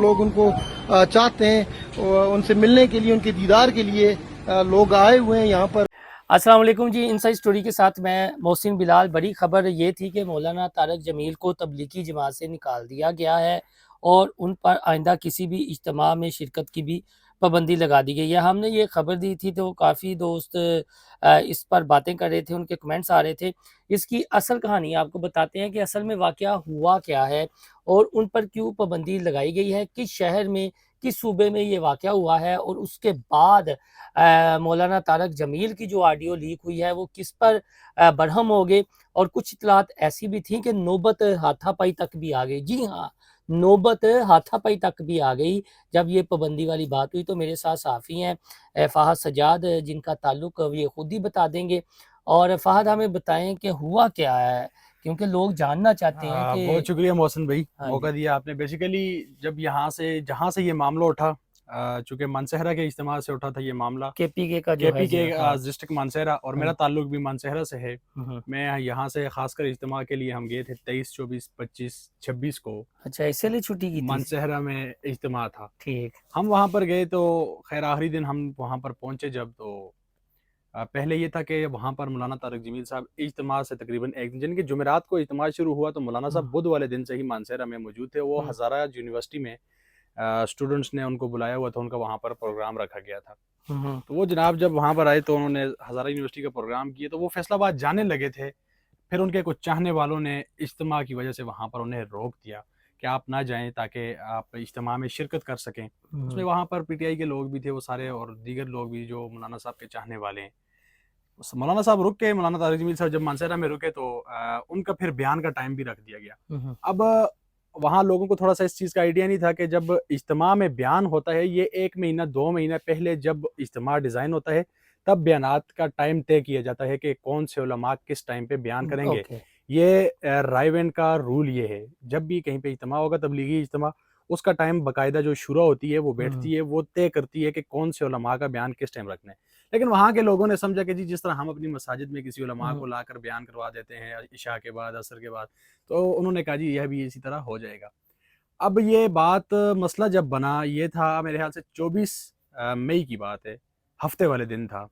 लोग उनको चाहते हैं, उनसे मिलने के लिए, उनके दीदार के लिए लोग आए हुए हैं यहाँ पर। अस्सलाम वालेकुम जी। इनसाइड स्टोरी के साथ मैं मोहसिन बिलाल। बड़ी खबर ये थी कि मौलाना तारक जमील को तबलीगी जमात से निकाल दिया गया है और उन पर आइंदा किसी भी इज्तिमा में शिरकत की भी पाबंदी लगा दी गई है। हमने ये खबर दी थी तो काफ़ी दोस्त इस पर बातें कर रहे थे, उनके कमेंट्स आ रहे थे। इसकी असल कहानी आपको बताते हैं कि असल में वाक़या हुआ क्या है और उन पर क्यों पाबंदी लगाई गई है, किस शहर में, किस सूबे में ये वाक़या हुआ है और उसके बाद मौलाना तारक जमील की जो ऑडियो लीक हुई है वो किस पर बरहम हो गए। और कुछ इत्तलात ऐसी भी थी कि नौबत हाथापाई तक भी आ गई। जी हाँ, नौबत हाथापाई तक भी आ गई जब ये पाबंदी वाली बात हुई। तो मेरे साथ साफ़ी हैं फ़हद सज्जाद, जिनका ताल्लुक ये खुद ही बता देंगे। और फ़हद, हमें बताएं कि हुआ क्या है, क्योंकि लोग जानना चाहते हैं कि। बहुत शुक्रिया मोहसिन भाई, हाँ मौका जी। दिया आपने। बेसिकली जब यहाँ से जहाँ से ये मामला उठा, चूँकि मानसहरा के इज्तिमा से उठा था ये मामला, केपीके का जो है केपी के हाँ। डिस्ट्रिक्ट मानसहरा, और मेरा हाँ। ताल्लुक भी मानसहरा से है। हम्म। मैं यहाँ से खासकर इज्तिमा के लिए हम गए थे 23, 24, 25, 26 को अच्छा, इसीलिए छुट्टी की थी। मानसहरा में इज्तिमा था। ठीक। हम वहाँ पर गए तो खैर आखिरी दिन हम वहाँ पर पहुँचे जब, तो पहले ये था कि वहाँ पर मौलाना तारक जमील साहब इज्तिमा से तकरीबन एक दिन, जिनकी जुमेरात को इज्तिमा शुरू हुआ, तो मौलाना साहब बुध वाले दिन से ही मानसहरा में मौजूद थे। वो हज़ारा यूनिवर्सिटी में स्टूडेंट्स ने उनको बुलाया हुआ था, उनका वहाँ पर प्रोग्राम रखा गया था। तो वो जनाब जब वहाँ पर आए तो उन्होंने हज़ारा यूनिवर्सिटी का प्रोग्राम किया, तो वो फैसलाबाद जाने लगे थे। फिर उनके कुछ चाहने वालों ने इज्तिमा की वजह से वहाँ पर उन्हें रोक दिया कि आप ना जाएं ताकि आप इज्तिमा में शिरकत कर सकें। उसमें वहाँ पर पीटीआई के लोग भी थे वो सारे, और दीगर लोग भी जो मौलाना साहब के चाहने वाले हैं। मौलाना साहब रुक के, मौलाना तारिक जमील साहब जब मानसहरा में रुके तो उनका फिर बयान का टाइम भी रख दिया गया। अब वहाँ लोगों को थोड़ा सा इस चीज़ का आइडिया नहीं था कि जब इज्तिमा में बयान होता है, ये 1 महीना 2 महीना पहले जब इज्तिमा डिज़ाइन होता है, तब बयानात का टाइम तय किया जाता है कि कौन से उलमा किस टाइम पे बयान करेंगे। ओके। ये रायवेंड का रूल ये है, जब भी कहीं पे इज्तिमा होगा, तबलीगी इज्तिमा, उसका टाइम बाकायदा जो शुरा होती है वो बैठती है, वो तय करती है कि कौन से उलमा का बयान किस टाइम रखना है। लेकिन वहाँ के लोगों ने समझा कि जी जिस तरह हम अपनी मसाजिद में किसी उलमा को लाकर बयान करवा देते हैं इशा के बाद, असर के बाद, तो उन्होंने कहा जी यह भी इसी तरह हो जाएगा। अब ये बात मसला जब बना, ये था मेरे ख्याल से 24 मई की बात है, हफ्ते वाले दिन था।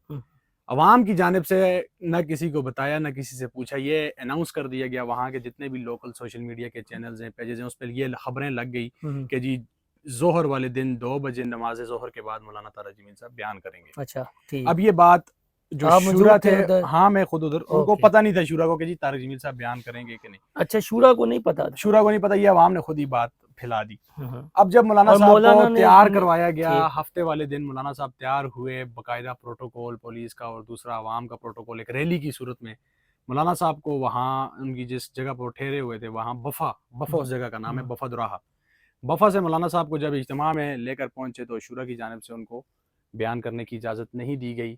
अवाम की जानिब से न किसी को बताया, न किसी से पूछा, ये अनाउंस कर दिया गया। वहाँ के जितने भी लोकल सोशल मीडिया के चैनल्स हैं, पेजेस हैं, उस पर ये खबरें लग गई कि जी ज़ोहर वाले दिन 2 बजे नमाज ज़ोहर के बाद मौलाना तारक जमील साहब बयान करेंगे। अच्छा, ठीक। अब ये बात जो आप शूरा मौजूद थे, थे उधर? हाँ मैं खुद उधर, उनको ओके। पता नहीं था शूरा को कि जी तारक जमील साहब बयान करेंगे कि नहीं। अच्छा, शूरा को नहीं पता था। शूरा को नहीं पता, ये अवाम ने खुद ही बात फैला दी। हम्म। अब जब मौलाना और साहब मौलाना को ने तैयार करवाया गया, ठीक। हफ्ते वाले दिन मौलाना साहब तैयार हुए, बाकायदा प्रोटोकॉल पुलिस का और दूसरा अवाम का प्रोटोकॉल, एक रैली की सूरत में मौलाना साहब को वहाँ उनकी जिस जगह पर ठहरे हुए थे, वहाँ बफा उस जगह का नाम है, बफा दुराहा। बफा से मौलाना साहब को जब इज्तिमा में लेकर पहुँचे तो शूरा की जानिब से उनको बयान करने की इजाज़त नहीं दी गई।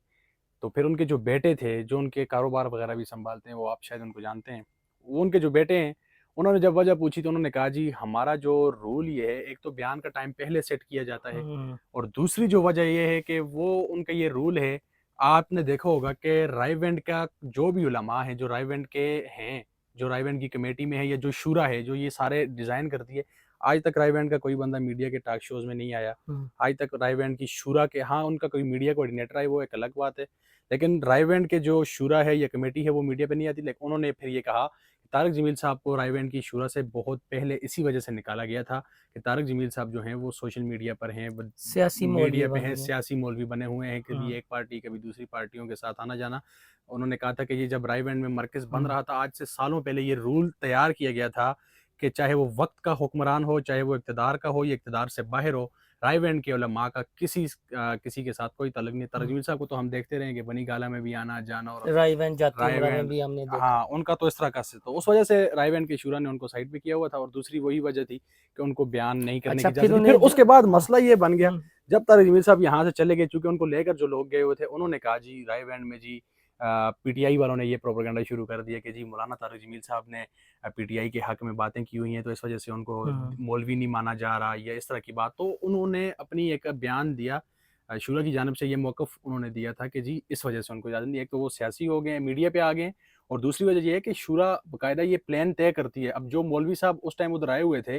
तो फिर उनके जो बेटे थे, जो उनके कारोबार वगैरह भी संभालते हैं, वो आप शायद उनको जानते हैं, वो उनके जो बेटे हैं, उन्होंने जब वजह पूछी तो उन्होंने कहा जी हमारा जो रूल ये है, एक तो बयान का टाइम पहले सेट किया जाता है, और दूसरी जो वजह ये है कि वो उनका ये रूल है। आपने देखा होगा कि रायवेंड का जो भी उलमा है, जो रायवेंड के हैं, जो रायवेंड की कमेटी में है या जो शूरा है, जो ये सारे डिज़ाइन करती है, आज तक रायवेंड का कोई बंदा मीडिया के टॉक शोज़ में नहीं आया। आज तक रायवेंड की शूरा के, हाँ उनका कोई मीडिया कोऑर्डिनेटर है वो एक अलग बात है, लेकिन रायवेंड के जो शूरा है या कमेटी है वो मीडिया पे नहीं आती। लेकिन उन्होंने फिर ये कहा कि तारक जमील साहब को रायवेंड की शूरा से बहुत पहले इसी वजह से निकाला गया था कि तारक जमील साहब जो हैं वो सोशल मीडिया पर हैं, सियासी मौलवी मीडिया पे बन हैं, गए। सियासी मौलवी बने हुए हैं, कभी एक पार्टी कभी दूसरी पार्टियों के साथ आना जाना। उन्होंने कहा था कि ये जब रायवेंड में मरकज़ बन रहा था, आज से सालों पहले ये रूल तैयार किया गया था कि चाहे वो वक्त का हुक्मरान हो, चाहे वो इक़्तिदार का हो या इक़्तिदार से बाहर हो, रायवेंड के उलमा का किसी के साथ कोई ताल्लुक नहीं। तारक जमील साहब को तो हम देखते रहे कि बनी गाला में भी आना जाना, और रायवेंड जाती उमरा में रायवेंड, भी हमने देखा। हाँ उनका तो इस तरह का, तो उस वजह से रायवेंड के शूरा ने उनको साइड पे किया हुआ था, और दूसरी वही वजह थी कि उनको बयान नहीं करने अच्छा, की फिर इजाजत थी। उन्हें फिर उसके बाद हाँ। मसला ये बन गया, जब तारक जमील साहब यहाँ से चले गए, चूंकि उनको लेकर जो लोग गए हुए थे, उन्होंने कहा जी रायवेंड में जी पीटीआई वालों ने ये प्रोपेगेंडा शुरू कर दिया कि जी मौलाना तारक जमील साहब ने पीटीआई के हक में बातें की हुई हैं, तो इस वजह से उनको मौलवी नहीं माना जा रहा या इस तरह की बात। तो उन्होंने अपनी एक बयान दिया शूरा की जानिब से ये मौक़िफ़ उन्होंने दिया था कि जी इस वजह से उनको इजाज़त नहीं, एक तो वो सियासी हो गए हैं, मीडिया पे आ गए हैं, और दूसरी वजह ये है कि शूरा बाकायदा ये प्लान तय करती है। अब जो मौलवी साहब उस टाइम उधर आए हुए थे,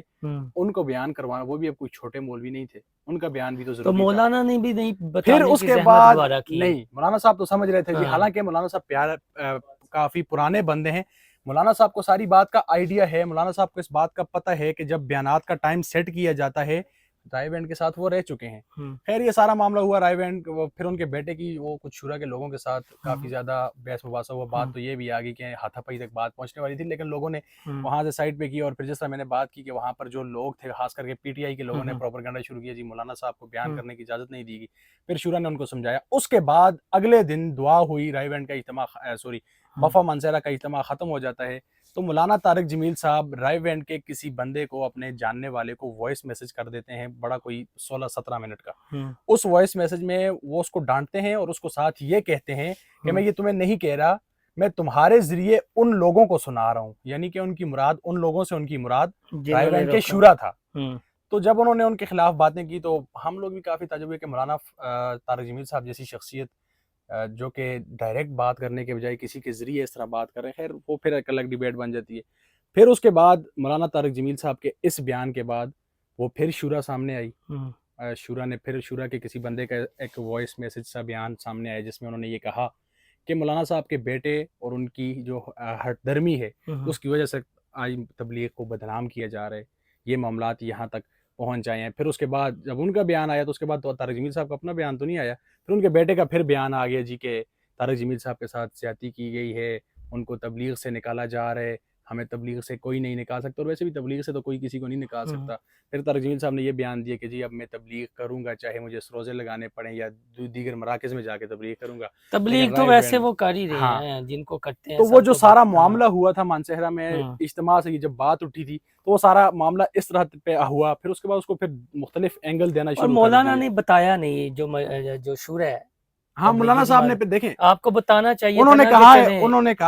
उनको बयान करवाना, वो भी अब कोई छोटे मौलवी नहीं थे, उनका बयान भी तो तो ज़रूरी था। मौलाना ने भी नहीं फिर बताने की उसके ज़हमत बाद गवारा की। नहीं, मौलाना साहब तो समझ रहे थे जी, हाँ। हालाँकि मौलाना साहब काफ़ी पुराने बंदे हैं, मौलाना साहब को सारी बात का आइडिया है, मौलाना साहब को इस बात का पता है कि जब बयानात का टाइम सेट किया जाता है, राय बैंड के साथ वो रह चुके हैं। खैर ये सारा मामला हुआ राय बैंड, फिर उनके बेटे की वो कुछ शूरा के लोगों के साथ काफ़ी ज़्यादा बहस मुबासा हुआ, बात तो ये भी आ गई कि हाथापाई तक बात पहुँचने वाली थी, लेकिन लोगों ने वहाँ से साइड पे की, और फिर जिस तरह मैंने बात की कि वहाँ पर जो लोग थे, खास करके पीटीआई के लोगों ने प्रोपेगेंडा शुरू किया, जी मौलाना साहब को बयान करने की इजाज़त नहीं दी गई। फिर शूरा ने उनको समझाया, उसके बाद अगले दिन दुआ हुई, राय बैंड का इज्तिमा वफा मानसेरा का इज्तिमा ख़त्म हो जाता है, तो मौलाना तारिक जमील साहब राय बैंड के किसी बंदे को, अपने जानने वाले को वॉइस मैसेज कर देते हैं, बड़ा कोई 16-17 मिनट का। उस वॉइस मैसेज में वो उसको डांटते हैं और उसको साथ ये कहते हैं कि मैं ये तुम्हें नहीं कह रहा, मैं तुम्हारे जरिए उन लोगों को सुना रहा हूँ, यानी कि उनकी मुराद, उन लोगों से उनकी मुराद राय बैंड के शूरा था। तो जब उन्होंने उनके खिलाफ बातें की तो हम लोग भी काफ़ी ताज्जुब हुए कि मौलाना तारिक जमील साहब जैसी शख्सियत जो कि डायरेक्ट बात करने के बजाय किसी के ज़रिए इस तरह बात कर रहे हैं, खैर वो फिर एक अलग डिबेट बन जाती है। फिर उसके बाद मौलाना तारिक जमील साहब के इस बयान के बाद वो फिर शूरा सामने आई। शूरा ने फिर शूरा के किसी बंदे का एक वॉइस मैसेज सा बयान सामने आया, जिसमें उन्होंने ये कहा कि मौलाना साहब के बेटे और उनकी जो हठधर्मी है, उसकी वजह से आज तबलीग को बदनाम किया जा रहा है, ये मामलात यहाँ तक पहुँच जाए हैं। फिर उसके बाद जब उनका बयान आया तो उसके बाद तो तारिक जमील साहब का अपना बयान तो नहीं आया, फिर उनके बेटे का फिर बयान आ गया जी के तारिक जमील साहब के साथ ज्यादती की गई है, उनको तबलीग से निकाला जा रहा है, हमें तबलीग से कोई नहीं निकाल सकता, और वैसे भी तबलीग से तो कोई किसी को नहीं निकाल सकता। फिर तारिक जमील साहब ने ये बयान दिया कि जी अब मैं तबलीग करूंगा, चाहे मुझे रोज़े लगाने पड़े या दीगर मराकज़ में जाके तबलीग करूंगा। तबलीग तो वैसे वो कर ही रहे हैं, जिनको करते हैं। तो वो जो सारा मामला हुआ था मानसेहरा में इज्तिमा से जब बात उठी थी, तो वो सारा मामला इस तरह पे हुआ, फिर उसके बाद उसको फिर मुख्तलिफ एंगल देना शुरू कर दिया। मौलाना ने बताया नहीं, जो शूरा है, हाँ मौलाना साहब ने देखें, आपको बताना चाहिए, उन्होंने कहा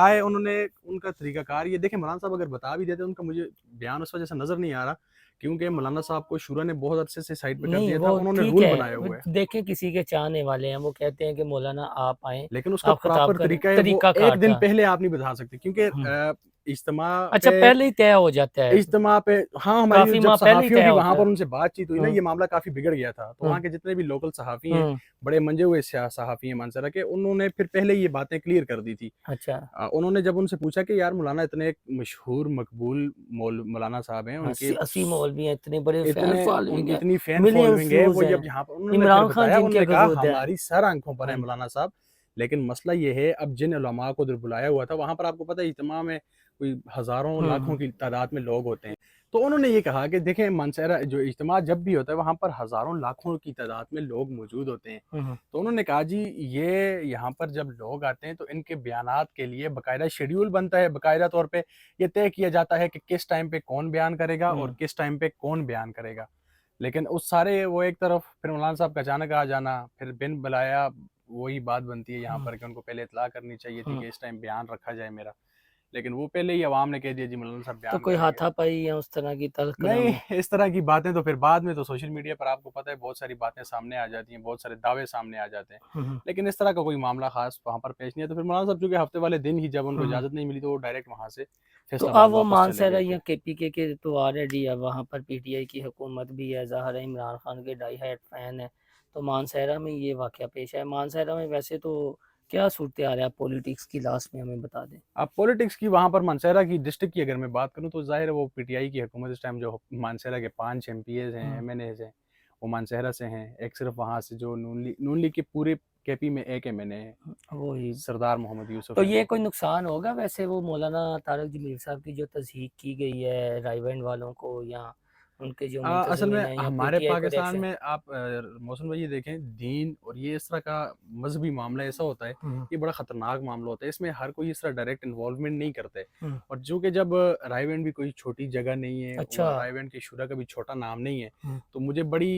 है, उन्होंने उनका तरीकाकार ये देखें, मौलाना साहब अगर बता भी देते उनका मुझे बयान उस वजह से नजर नहीं आ रहा, क्योंकि मौलाना साहब को शूरा ने बहुत अरसे से साइड पे कर दिया था, उन्होंने रूल बनाया हुआ है। देखें किसी के चाहने वाले हैं, वो कहते हैं कि मौलाना आप आए, लेकिन उसका प्रॉपर तरीका है, वो एक दिन पहले आप नहीं बता सकते, क्योंकि इज्तिमा अच्छा पहले ही तय हो जाता है इज्तिमा पे। हाँ हमारी जब सहाफियों की वहां पर उनसे बातचीत हुई ना, ये मामला काफी बिगड़ गया था, तो वहाँ के जितने भी लोकल सहाफी हैं, बड़े मंजे हुए सहाफी हैं मानसरा के, उन्होंने फिर पहले ये बातें क्लियर कर दी थी। अच्छा उन्होंने जब उनसे पूछा कि यार मौलाना इतने मशहूर मकबूल मौलाना साहब हैं, उनके 80 मौलवी हैं, इतने बड़े उनकी इतनी फैन फॉलोइंग है, वो जब यहाँ पर उन्होंने बताया, उन्होंने कहा हमारी सर आंखों पर है मौलाना साहब, लेकिन मसला ये है अब जिन उलमा को उधर बुलाया हुआ था, वहाँ पर आपको पता है इज्तिमा में कोई हजारों लाखों की तादाद में लोग होते हैं, तो उन्होंने ये कहा कि देखें मानसेरा जो इज्तिमा जब भी होता है वहाँ पर हजारों लाखों की तादाद में लोग मौजूद होते हैं, तो उन्होंने कहा जी ये यहाँ पर जब लोग आते हैं तो इनके बयानात के लिए बाकायदा शेड्यूल बनता है, बाकायदा तौर पे ये तय किया जाता है कि किस टाइम पे कौन बयान करेगा और किस टाइम पे कौन बयान करेगा। लेकिन उस सारे वो एक तरफ फिर मौलाना साहब का अचानक आ जाना, फिर बिन बुलाया वही बात बनती है यहाँ पर कि उनको पहले इतला करनी चाहिए थी कि इस टाइम बयान रखा जाए मेरा, लेकिन वो पहले ही अवाम ने कह दिया जी मौलाना साहब बयान। तो कोई हाथापाई या उस तरह की नहीं, इस तरह की बातें तो फिर बाद में तो सोशल मीडिया पर आपको पता है बहुत सारी बातें सामने आ जाती हैं, बहुत सारे दावे सामने आ जाते हैं, लेकिन इस तरह का कोई मामला खास वहाँ पर पेश नहीं है। तो फिर मौलाना साहब चूंकि हफ्ते वाले दिन ही जब उनको इजाजत नहीं मिली तो वो डायरेक्ट वहाँ से तो अब वो मानसेरा या केपीके के तो ऑलरेडी है, वहाँ पर पीटीआई की हुकूमत भी है, ज़ाहिर है इमरान खान के डाई हार्ड फैन है, तो मानसेरा में ये वाक़या पेश है। मानसेरा में वैसे तो क्या सूरत आ रहा है पॉलिटिक्स की, लास्ट में हमें बता दें। अब पॉलिटिक्स की वहाँ पर मानसेरा की डिस्ट्रिक्ट की अगर मैं बात करूँ तो जाहिर है वो पीटीआई की हुकूमत इस टाइम, जो मानसेरा के 5 MPs हैं, MNAs हैं, वो मानसेरा से हैं। एक सिर्फ वहाँ से जो नून लीग के पूरे केपी में एक MNA है, वही सरदार मोहम्मद यूसुफ। तो ये कोई नुकसान होगा वैसे वो मौलाना तारिक जमील साहब की जो तस्दीक की गई है राय बैंड वालों को, या उनके जो असल में हमारे पाकिस्तान में आप मौसम भाई ये देखें, दीन और ये इस तरह का मजहबी मामला ऐसा होता है, ये बड़ा खतरनाक मामला होता है, इसमें हर कोई इस तरह डायरेक्ट इन्वॉल्वमेंट नहीं करते, और जो कि जब राय बैंड भी कोई छोटी जगह नहीं है, अच्छा, राय बैंड के शूरा का भी छोटा नाम नहीं है, तो मुझे बड़ी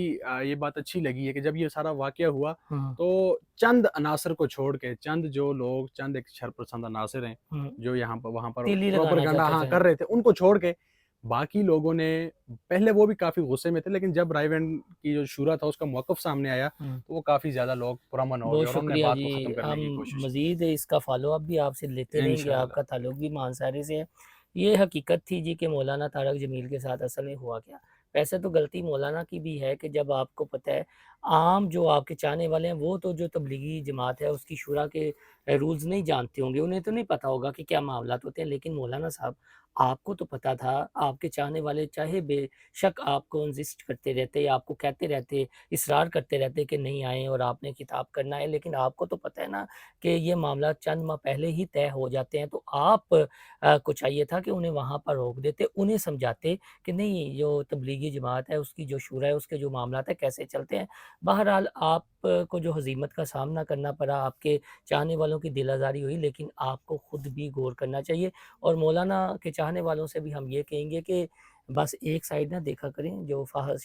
ये बात अच्छी लगी है कि जब ये सारा वाकया हुआ तो चंद अनासर को छोड़ के, चंद जो लोग, चंद एक शरपसंद अनासर हैं जो यहाँ पर वहाँ पर प्रोपेगेंडा कर रहे थे, उनको छोड़ के باقی لوگوں نے پہلے وہ بھی کافی غصے میں تھے، لیکن جب رائے بینڈ کی جو شورا تھا اس کا موقف سامنے آیا تو وہ کافی زیادہ لوگ پرامن ہو گئے بہت اور انہوں نے شکریہ بات جی. کو ختم کرنے ہم کی کوشش کی. مزید اس کا فالو اپ بھی آپ سے لیتے رہیں گے. آپ انشاءاللہ. کا تعلق بھی مانسارے سے ہے. یہ حقیقت تھی جی کہ مولانا طارق جمیل کے ساتھ اصل میں ہوا کیا. ویسے تو غلطی مولانا کی بھی ہے کہ جب آپ کو پتہ ہے عام جو آپ کے چاہنے والے ہیں وہ تو جو تبلیغی جماعت ہے اس کی شورا کے رولز نہیں جانتے ہوں گے, انہیں تو نہیں پتہ ہوگا کہ کیا معاملات ہوتے ہیں. لیکن مولانا صاحب آپ کو تو پتہ تھا, آپ کے چاہنے والے چاہے بے شک آپ کو انسسٹ کرتے رہتے, آپ کو کہتے رہتے, اصرار کرتے رہتے کہ نہیں آئیں اور آپ نے کتاب کرنا ہے, لیکن آپ کو تو پتہ ہے نا کہ یہ معاملات چند ماہ پہلے ہی طے ہو جاتے ہیں. تو آپ کو چاہیے تھا کہ انہیں وہاں پر روک دیتے, انہیں سمجھاتے کہ نہیں جو تبلیغی جماعت ہے اس کی جو شورا ہے اس کے جو معاملات ہیں کیسے چلتے ہیں. بہرحال آپ کو جو ہزیمت کا سامنا کرنا پڑا, آپ کے چاہنے والوں کی دل آزاری ہوئی, لیکن آپ کو خود بھی غور کرنا چاہیے. اور مولانا کے چاہنے والوں سے بھی ہم یہ کہیں گے کہ بس ایک سائیڈ نہ دیکھا کریں, جو فاحد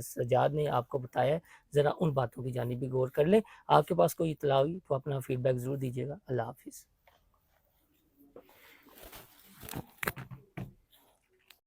سجاد نے آپ کو بتایا ہے ذرا ان باتوں کی جانب بھی غور کر لیں. آپ کے پاس کوئی اطلاع ہوئی تو اپنا فیڈ بیک ضرور دیجیے گا. اللہ حافظ.